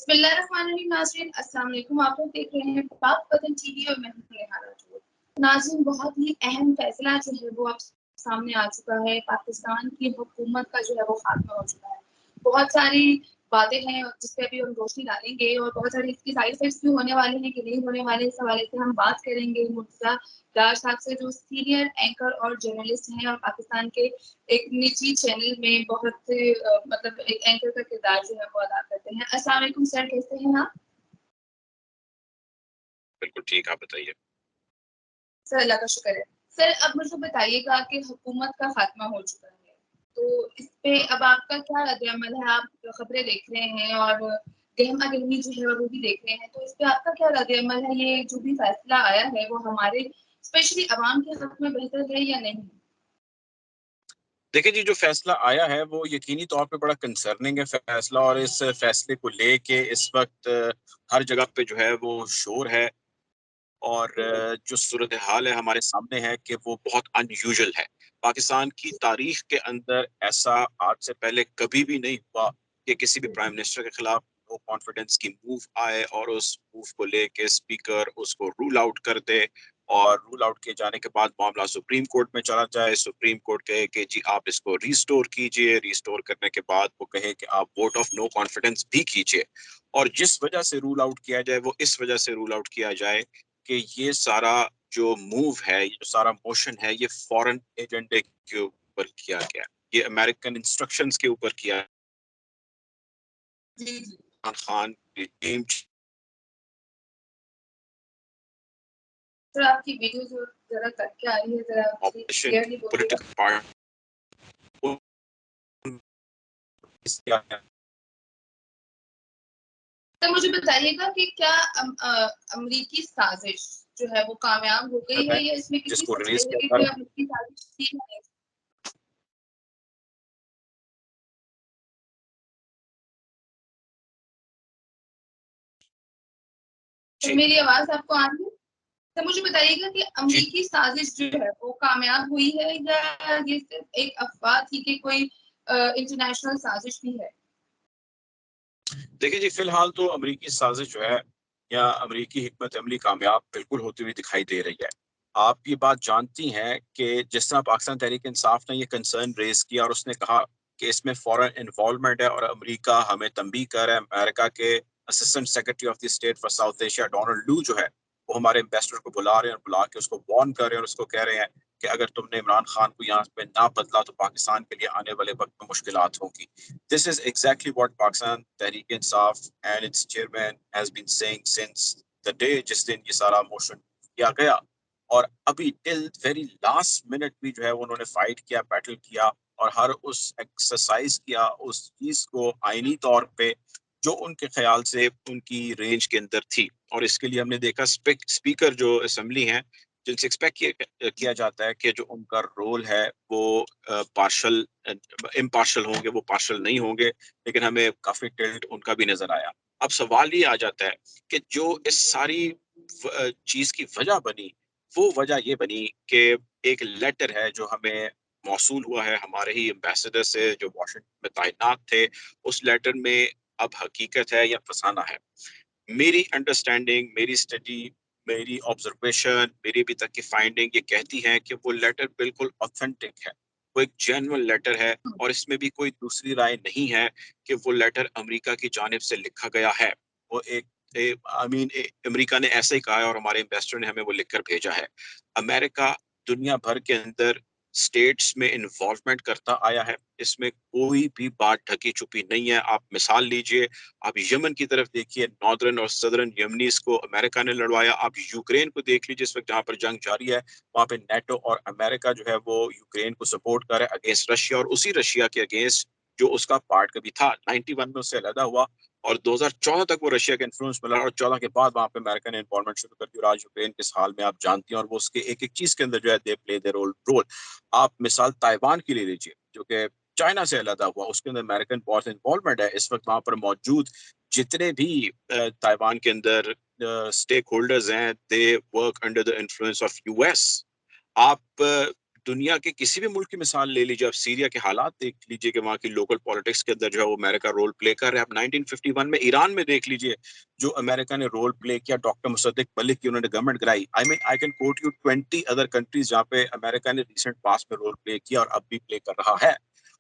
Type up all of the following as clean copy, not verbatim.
بسم اللہ الرحمن الرحیم. ناظرین السلام علیکم. آپ لوگ دیکھ رہے ہیں پاک وطن ٹی وی اور میں ہوں نیہا راجور. ناظرین بہت ہی اہم فیصلہ جو ہے وہ اب سامنے آ چکا ہے. پاکستان کی حکومت کا جو ہے وہ خاتمہ ہو چکا ہے. بہت ساری باتیں ہیں جس پہ ابھی ہم روشنی ڈالیں گے اور بہت ساری اس کی سائڈ افیکٹس بھی ہونے والے ہیں کہ نہیں ہونے والے. اس حوالے سے ہم بات کریں گے مرتضیٰ ڈار صاحب سے جو سینئر اینکر اور جرنلسٹ ہیں اور پاکستان کے ایک نجی چینل میں بہت مطلب ایک اینکر کا کردار جو ہے وہ ادا کرتے ہیں. السلام علیکم سر, کیسے ہیں آپ؟ بالکل ٹھیک, آپ بتائیے. سر اللہ کا شکر ہے. سر اب مجھے بتائیے گا کہ حکومت کا خاتمہ ہو چکا ہے تو اس پہ اب آپ کا کیا رد عمل ہے؟ آپ خبریں دیکھ رہے ہیں اور گہما گہمی جو ہے وہ بھی دیکھ رہے ہیں, تو اس پہ آپ کا کیا رد عمل ہے؟ یہ جو بھی فیصلہ آیا ہے وہ ہمارے اسپیشلی عوام کے حق میں بہتر ہے یا نہیں؟ دیکھیں جی, جو فیصلہ آیا ہے وہ یقینی طور پہ بڑا کنسرننگ ہے فیصلہ, اور اس فیصلے کو لے کے اس وقت ہر جگہ پہ جو ہے وہ شور ہے, اور جو صورتحال ہے ہمارے سامنے ہے کہ وہ بہت ان یوزول ہے. پاکستان کی تاریخ کے اندر ایسا آج سے پہلے کبھی بھی نہیں ہوا کہ کسی بھی پرائم منسٹر کے خلاف نو کانفیڈنس کی موو آئے اور اس موو کو لے کے اسپیکر اس کو رول آؤٹ کر دے, اور رول آؤٹ کیے جانے کے بعد معاملہ سپریم کورٹ میں چلا جائے, سپریم کورٹ کہے کہ جی آپ اس کو ریسٹور کیجئے, ریسٹور کرنے کے بعد وہ کہے کہ آپ ووٹ آف نو کانفیڈنس بھی کیجئے, اور جس وجہ سے رول آؤٹ کیا جائے وہ اس وجہ سے رول آؤٹ کیا جائے کہ یہ سارا جو موو ہے, یہ جو سارا موشن ہے, یہ فورن ایجنڈے کے اوپر کیا گیا, یہ امریکن انسٹرکشنز کے اوپر کیا. خان کی ٹیم سر آپ کی ویڈیو جو ذرا کٹ کے آ رہی ہے, ذرا کلیئرلی بولیے گا. پولیٹیکل پارٹی تو مجھے بتائیے گا کہ کیا امریکی سازش جو ہے وہ کامیاب ہو گئی ہے یا اس میں جس کسی کو ریلیز سچائی کیا کی تھا, کوئی امریکی سازش تھی نہیں؟ تو میری آواز آپ کو آ رہی ہے؟ تو مجھے بتائیے گا کہ امریکی سازش جو ہے وہ کامیاب ہوئی ہے یا یہ صرف ایک افواہ تھی کہ کوئی انٹرنیشنل سازش بھی ہے؟ دیکھیں جی, فی الحال تو امریکی سازش جو ہے یا امریکی حکمت عملی کامیاب بالکل ہوتی ہوئی دکھائی دے رہی ہے. آپ یہ بات جانتی ہیں کہ جس طرح پاکستان تحریک انصاف نے یہ کنسرن ریز کیا اور اس نے کہا کہ اس میں فورن انوالومنٹ ہے اور امریکہ ہمیں تنبیہ کر رہا ہے. امریکہ کے assistant secretary of the state for South Asia Donald Lu جو ہے وہ ہمارے امبیسڈر کو بلا رہے ہیں اور بلا کے اس کو وارن کر رہے ہیں اور اس کو کہہ رہے ہیں کہ اگر تم نے عمران خان کو یہاں پہ نہ بدلا تو پاکستان کے لیے آنے والے وقت میں مشکلات ہوں گی. This is exactly what Pakistan Tehreek Insaf and its chairman has been saying since the day جس دن یہ سارا موشن کیا گیا, اور ابھی ٹل ویری لاسٹ منٹ بھی جو ہے انہوں نے فائٹ کیا, بیٹل کیا, اور ہر اس ایکسرسائز کیا اس چیز کو آئینی طور پہ جو ان کے خیال سے ان کی رینج کے اندر تھی. اور اس کے لیے ہم نے دیکھا اسپیکر جو اسمبلی ہیں جن سے ایکسپیکٹ کیا جاتا ہے کہ جو ان کا رول ہے وہ پارشل امپارشل ہوں گے, وہ پارشل نہیں ہوں گے, لیکن ہمیں کافی ٹلٹ ان کا بھی نظر آیا. اب سوال یہ آ جاتا ہے کہ جو اس ساری چیز کی وجہ بنی وہ وجہ یہ بنی کہ ایک لیٹر ہے جو ہمیں موصول ہوا ہے ہمارے ہی امبیسڈر سے جو واشنگٹن میں تعینات تھے. اس لیٹر میں اب حقیقت ہے یا فسانہ ہے؟ میری انڈرسٹینڈنگ, میری اسٹڈی, میری آبزرویشن, میری ابھی تک کی فائنڈنگ یہ کہتی ہے کہ وہ لیٹر بالکل اوتھینٹک ہے, وہ ایک جینوئن لیٹر ہے, اور اس میں بھی کوئی دوسری رائے نہیں ہے کہ وہ لیٹر امریکہ کی جانب سے لکھا گیا ہے. وہ امریکہ نے ایسے ہی کہا ہے اور ہمارے انویسٹر نے ہمیں وہ لکھ کر بھیجا ہے. امریکہ دنیا بھر کے اندر اسٹیٹس میں انوالومنٹ کرتا آیا ہے, اس میں کوئی بھی بات ڈھکی چھپی نہیں ہے. آپ مثال لیجئے, آپ یمن کی طرف دیکھیے, ناردرن اور سدرن یمنیز کو امریکہ نے لڑوایا. آپ یوکرین کو دیکھ لیجیے, اس وقت جہاں پر جنگ جاری ہے وہاں پہ نیٹو اور امریکہ جو ہے وہ یوکرین کو سپورٹ کر رہا ہے اگینسٹ رشیا, اور اسی رشیا کے اگینسٹ جو اس کا پارٹ کبھی تھا. 91 میں اس سے علیحدہ ہوا اور 2014 تک وہ رشیا کا انفلوئنس ملا, اور 14 کے بعد وہاں پہ امریکہ نے انوالومنٹ شروع کر دی, اور آج یوکرین کے حال میں آپ جانتی ہیں, اور وہ اس کے ایک ایک چیز کے اندر جو ہے دے پلے دے رول. آپ مثال تائیوان کی لے لیجیے جو کہ چائنا سے علیحدہ ہوا, اس کے اندر امریکن بہت انوالومنٹ ہے. اس وقت وہاں پر موجود جتنے بھی تائیوان کے اندر اسٹیک ہولڈرز ہیں, they work under the influence of U S. آپ دنیا کے کسی بھی ملک کی مثال لے لیجیے, آپ سیریا کے حالات دیکھ لیجیے کہ وہاں کی لوکل پالیٹکس کے اندر جو ہے وہ امریکہ رول پلے کر رہا ہے. آپ 1951 میں ایران میں دیکھ لیجیے جو امریکہ نے رول پلے کیا, ڈاکٹر مصدق ملک کی انہوں نے گورنمنٹ کرائی. I can quote you 20 other countries جہاں پہ امریکہ نے ریسنٹ پاس میں رول پلے کیا اور اب بھی پلے کر رہا ہے.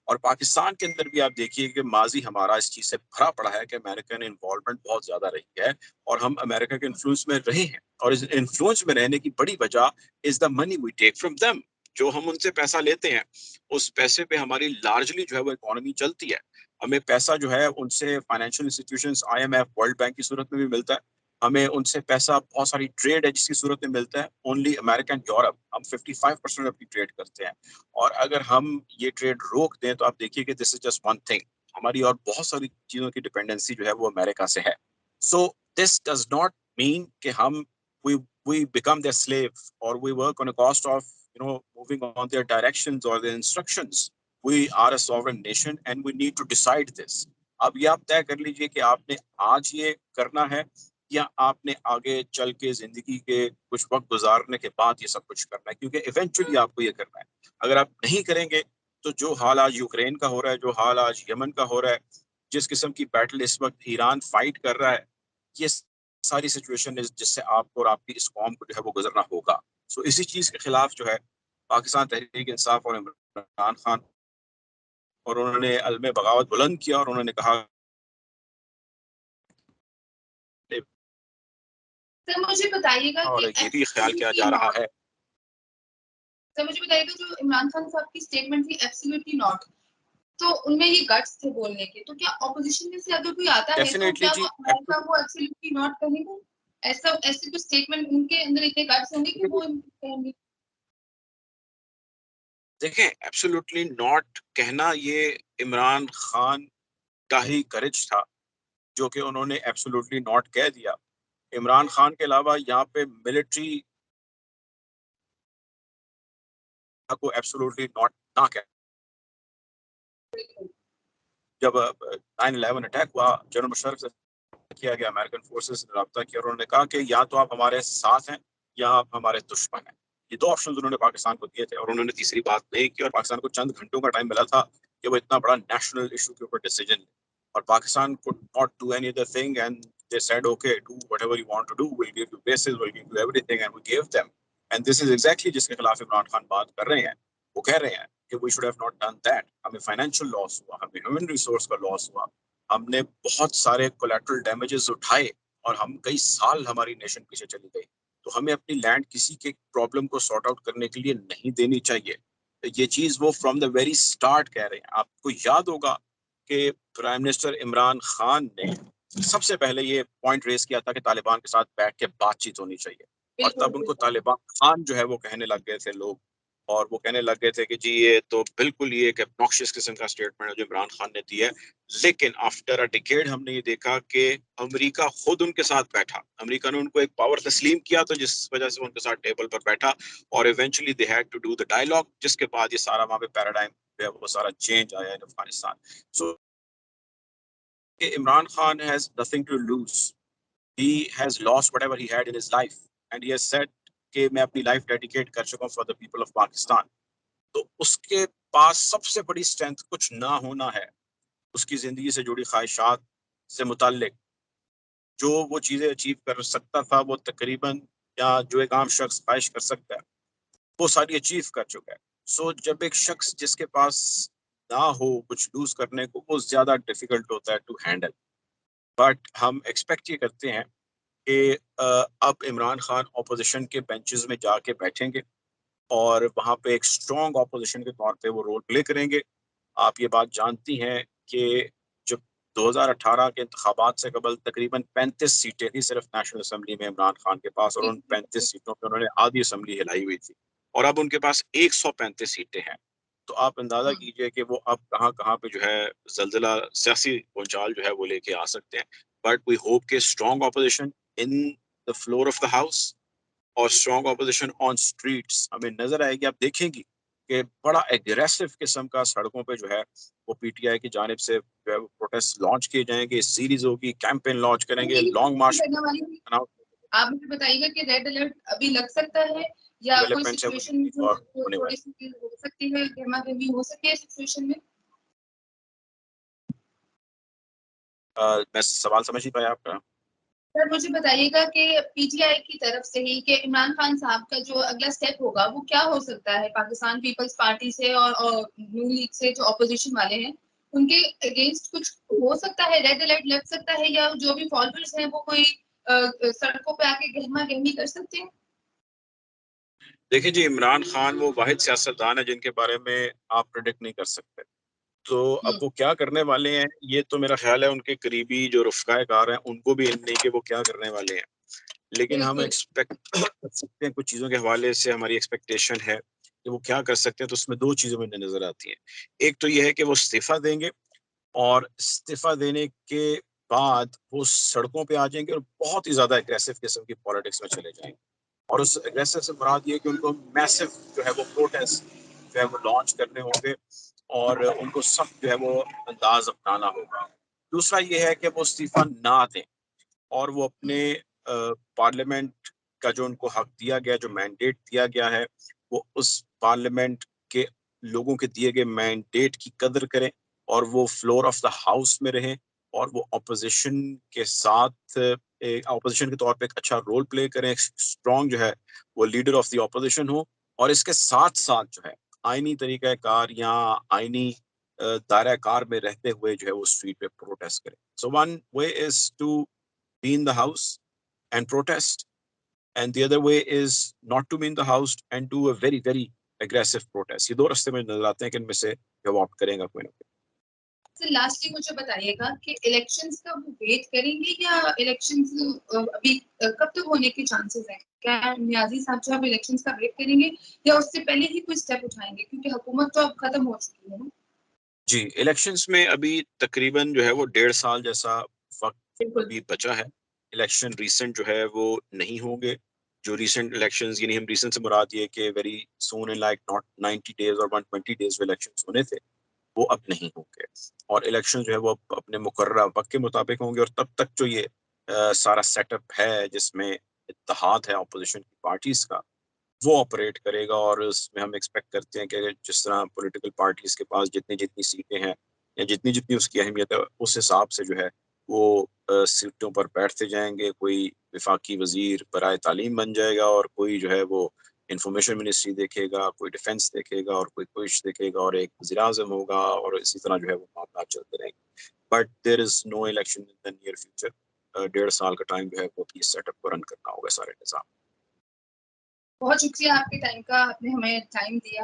اور پاکستان کے اندر بھی آپ دیکھیے کہ ماضی ہمارا اس چیز سے بھرا پڑا ہے کہ امریکن انوالومنٹ بہت زیادہ رہی ہے اور ہم امریکہ کے انفلوئنس میں رہے ہیں, اور اس انفلوئنس میں رہنے کی بڑی وجہ از دا منی وی ٹیک فرام دیم. جو ہم ان سے پیسہ لیتے ہیں اس پیسے پہ ہماری لارجلی جو ہے وہ اکانومی چلتی ہے. ہمیں پیسہ جو ہے ان سے financial institutions, IMF, world bank کی صورت میں بھی ملتا ہے. ہمیں ان سے پیسہ بہت ساری ٹریڈ ہے جس کی صورت میں ملتا ہے. اونلی امریکہ اینڈ یورپ ہم 55% اپنی ٹریڈ کرتے ہیں, اور اگر ہم یہ ٹریڈ روک دیں تو آپ دیکھیے کہ دس از جسٹ ون تھنگ, ہماری اور بہت ساری چیزوں کی ڈپینڈنسی جو ہے وہ امریکہ سے ہے. سو دس ڈز ناٹ مین کہ ہم we become their slave or we work on a cost of moving on their directions or their instructions. We are a sovereign nation and we need to decide this. اب یہ آپ طے کر لیجئے کہ آپ نے آج یہ کرنا ہے یا آپ نے آگے چل کے زندگی کے کچھ وقت گزارنے کے بعد یہ سب کچھ کرنا ہے, کیونکہ ایونچولی آپ کو یہ کرنا ہے. اگر آپ نہیں کریں گے تو جو حال آج یوکرین کا ہو رہا ہے, جو حال آج یمن کا ہو رہا ہے, جس قسم کی بیٹل اس وقت ایران فائٹ کر رہا ہے, یہ ساری سچویشن جس سے آپ کو اور آپ کی اس قوم کو جو ہے وہ گزرنا ہوگا. سو اسی چیز کے خلاف جو ہے پاکستان تحریک انصاف اور عمران خان, اور انہوں نے علم بغاوت بلند کیا اور انہوں نے کہا سر مجھے بتائیے گا اور کہ یہ بھی خیال کیا جا رہا ہے. سر مجھے بتائیے گا جو عمران خان صاحب کی سٹیٹمنٹ تھی ایبسلیوٹلی ناٹ, تو ان میں یہ گٹس تھے بولنے کے, تو کیا اپوزیشن میں سے اگر کوئی آتا ہے تو کیا وہ ایبسلیوٹلی ناٹ کہے گا؟ ایسے کوئی سٹیٹمنٹ ان کے اندر اتنے گٹس ہوں گے کہ وہ کہیں گے؟ دیکھیں ایبسولوٹلی ناٹ کہنا یہ عمران خان کا ہی کرج تھا جو کہ انہوں نے ایبسولوٹلی ناٹ کہہ دیا. عمران خان کے علاوہ یہاں پہ ملٹری کو ایبسولوٹلی ناٹ نہ کہہ. جب 9/11 اٹیک ہوا, جنرل مشرف سے کیا گیا, امریکن فورسز نے رابطہ کیا اور انہوں نے کہا کہ یا تو آپ ہمارے ساتھ ہیں یا آپ ہمارے دشمن ہیں. یہ دو آپشنز انہوں نے پاکستان کو دیے تھے, اور انہوں نے تیسری بات نہیں کی, اور پاکستان کو چند گھنٹوں کا ٹائم ملا تھا کہ وہ اتنا بڑا نیشنل ایشو کے اوپر ڈیسیجن لے, اور Pakistan could not do any other thing and they said okay, do whatever you want to do, we'll give you bases, we'll give you everything, and we gave them. And this is exactly جس کے خلاف عمران خان بات کر رہے ہیں. وہ کہہ رہے ہیں کہ we should have not done that. ہمیں فائنینشیل لاس ہوا, ہمیں ہیومن ریسورس کا لاس ہوا, ہم نے بہت سارے کولیٹرل ڈیمیجز اٹھائے, اور ہم کئی سال ہماری نیشن پیچھے چلی گئی. تو ہمیں اپنی لینڈ کسی کے پرابلم کو سارٹ آؤٹ کرنے کے لیے نہیں دینی چاہیے. یہ چیز وہ فرام دا ویری اسٹارٹ کہہ رہے ہیں. آپ کو یاد ہوگا کہ پرائم منسٹر عمران خان نے سب سے پہلے یہ پوائنٹ ریز کیا تھا کہ طالبان کے ساتھ بیٹھ کے بات چیت ہونی چاہیے, اور تب ان کو طالبان خان جو ہے وہ کہنے لگ گئے تھے لوگ, اور وہ کہنے لگ گئے تھے کہ جی یہ تو بالکل یہ ایک obnoxious قسم کا اسٹیٹمنٹ ہے جو عمران خان نے دی ہے. لیکن آفٹر اے ڈیکیڈ ہم نے یہ دیکھا کہ امریکہ خود ان کے ساتھ بیٹھا, امریکہ نے ان کو ایک پاور تسلیم کیا تو جس وجہ سے ان کے ساتھ ٹیبل پر بیٹھا, اور eventually they had to do the dialogue, جس کے بعد یہ سارا وہاں پہ پیراڈائم جو ہے وہ سارا چینج آیا ہے افغانستان. سو Imran Khan has nothing to lose. He has lost whatever he had in his life, and he has said کہ میں اپنی لائف ڈیڈیکیٹ کر چکا ہوں for the people of Pakistan. تو اس کے پاس سب سے بڑی اسٹرینتھ کچھ نہ ہونا ہے, اس کی زندگی سے جڑی خواہشات سے متعلق جو وہ چیزیں اچیو کر سکتا تھا وہ تقریباً, یا جو ایک عام شخص خواہش کر سکتا ہے وہ ساری اچیو کر چکا ہے. سو جب ایک شخص جس کے پاس نہ ہو کچھ لوز کرنے کو, وہ زیادہ ڈیفیکلٹ ہوتا ہے ٹو ہینڈل. بٹ ہم ایکسپیکٹ یہ کرتے ہیں کہ اب عمران خان اپوزیشن کے بینچز میں جا کے بیٹھیں گے اور وہاں پہ ایک اسٹرانگ اپوزیشن کے طور پہ وہ رول پلے کریں گے. آپ یہ بات جانتی ہیں کہ جب 2018 کے انتخابات سے قبل تقریباً 35 سیٹیں تھی صرف نیشنل اسمبلی میں عمران خان کے پاس, اور ان 35 سیٹوں پہ انہوں نے آدھی اسمبلی ہلائی ہوئی تھی, اور اب ان کے پاس 135 سیٹیں ہیں. تو آپ اندازہ کیجئے کہ وہ اب کہاں کہاں پہ جو ہے زلزلہ سیاسی پنچال جو ہے وہ لے کے آ سکتے ہیں. بٹ وی ہوپ کہ strong opposition in the floor of the house اور اسٹرانگ اپوزیشن آن اسٹریٹس ہمیں نظر آئے گی. آپ دیکھیں گی کہ بڑا ایگریسو قسم کا سڑکوں پہ جو ہے وہ پی ٹی آئی کی جانب سے جو ہے وہ پروٹیسٹ لانچ کیے جائیں گے, سیریز ہوگی, کیمپین لانچ کریں گے, لانگ مارچ. آپ مجھے بتائیے گا کہ ریڈ الرٹ ابھی لگ سکتا ہے یا کوئی ڈیولپمنٹس ہیں وہ سچویشن جو اور ہونے تھوڑی والی. سی ہو سکتی ہے، گہما گہمی ہو سکتی ہے سچویشن میں؟ میں سوال سمجھ نہیں پایا آپ کا. سر مجھے بتائیے گا کہ پی ٹی آئی کی طرف سے ہی کہ عمران خان صاحب کا جو اگلا اسٹیپ ہوگا وہ کیا ہو سکتا ہے پاکستان پیپلز پارٹی سے اور نون لیگ سے جو اپوزیشن والے ہیں ان کے اگینسٹ کچھ ہو سکتا ہے، ریڈ الرٹ لگ سکتا ہے، یا جو بھی فالوورز ہیں وہ کوئی سڑکوں پہ آ کے گہما گہمی کر سکتے ہیں؟ دیکھیں جی، عمران خان وہ واحد سیاستدان ہے جن کے بارے میں آپ پریڈکٹ نہیں کر سکتے. تو اب وہ کیا کرنے والے ہیں یہ تو میرا خیال ہے ان کے قریبی جو رفقائے کار ہیں ان کو بھی علم نہیں کہ وہ کیا کرنے والے ہیں. لیکن ہم ایکسپیکٹ کر سکتے ہیں کچھ چیزوں کے حوالے سے، ہماری ایکسپیکٹیشن ہے کہ وہ کیا کر سکتے ہیں. تو اس میں دو چیزیں مجھے نظر آتی ہیں. ایک تو یہ ہے کہ وہ استعفیٰ دیں گے، اور استعفیٰ دینے کے بعد وہ سڑکوں پہ آ جائیں گے اور بہت ہی زیادہ اگریسو قسم کی پالیٹکس میں چلے جائیں گے. اور اس اگریسو سے مراد یہ کہ ان کو میسو جو ہے وہ پروٹیسٹ جو ہے وہ لانچ کرنے ہوں گے، اور ان کو سخت جو ہے وہ انداز اپنانا ہوگا. دوسرا یہ ہے کہ وہ استعفیٰ نہ دیں اور وہ اپنے پارلیمنٹ کا جو ان کو حق دیا گیا، جو مینڈیٹ دیا گیا ہے، وہ اس پارلیمنٹ کے لوگوں کے دیے گئے مینڈیٹ کی قدر کریں، اور وہ فلور آف دا ہاؤس میں رہیں، اور وہ اپوزیشن کے ساتھ اپوزیشن کے طور پہ ایک اچھا رول پلے کریں، اسٹرانگ جو ہے وہ لیڈر آف دی اپوزیشن ہو. اور اس کے ساتھ ساتھ جو ہے آئینی طریقہ کار یا آئینی دائرہ کار میں رہتے ہوئے جو ہے وہ اسٹریٹ پہ پروٹیسٹ کریں. So one way is to be in the house and protest, and the other way is not to be in the house and do a very very aggressive protest. یہ دو راستے میں نظر آتے ہیں کہ ان میں سے جو آپ کریں گا کوئی نہ کوئی. لاسٹلی مجھے بتائیے گا کہ الیکشنز کا وہ ویٹ کریں گے یا الیکشنز ابھی کب تک ہونے کے چانسز ہیں؟ کیا نیازی صاحب جو اب الیکشنز کا ویٹ کریں گے یا اس سے پہلے ہی کوئی اسٹیپ اٹھائیں گے، کیونکہ حکومت تو اب ختم ہو چکی ہے نا؟ جی، الیکشنز میں ابھی تقریباً جو ہے وہ 1.5 سال جیسا وقت ابھی بچا ہے. الیکشن ریسنٹ جو ہے وہ نہیں ہوں گے. جو ریسنٹ الیکشنز، یعنی ہم ریسنٹ سے مراد یہ کہ very soon in like not 90 days اور 120 days میں الیکشنز ہونے تھے، وہ اب نہیں ہوں گے. اور الیکشن جو ہے وہ اپنے مقررہ وقت کے مطابق ہوں گے، اور تب تک جو یہ سارا سیٹ اپ ہے جس میں اتحاد ہے اپوزیشن کی پارٹیز کا، وہ آپریٹ کرے گا. اور اس میں ہم ایکسپیکٹ کرتے ہیں کہ جس طرح پولیٹیکل پارٹیز کے پاس جتنی سیٹیں ہیں یا جتنی اس کی اہمیت ہے، اس حساب سے جو ہے وہ سیٹوں پر بیٹھتے جائیں گے. کوئی وفاقی وزیر برائے تعلیم بن جائے گا، اور کوئی جو ہے وہ انفارمیشن منسٹری دیکھے گا، کوئی ڈیفنس دیکھے گا، اور کوئی کچھ دیکھے گا، اور ایک وزیر اعظم ہوگا، اور اسی طرح جو ہے وہ معاملات چلتے رہیں گے. But there is no election in the near future. 1.5 سال کا ٹائم جو ہے وہ اس سیٹ اپ کو رن کرنا ہوگا سارے نظام. بہت شکریہ آپ کے ٹائم کا، آپ نے ہمیں ٹائم دیا.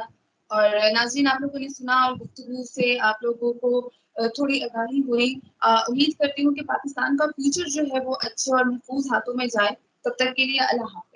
اور ناظرین، آپ لوگوں نے سنا اور گفتگو سے آپ لوگوں کو تھوڑی آگاہی ہوئی. امید کرتی ہوں کہ پاکستان کا فیوچر جو ہے وہ اچھے اور محفوظ ہاتھوں میں جائے. تب تک کے لیے اللہ حافظ.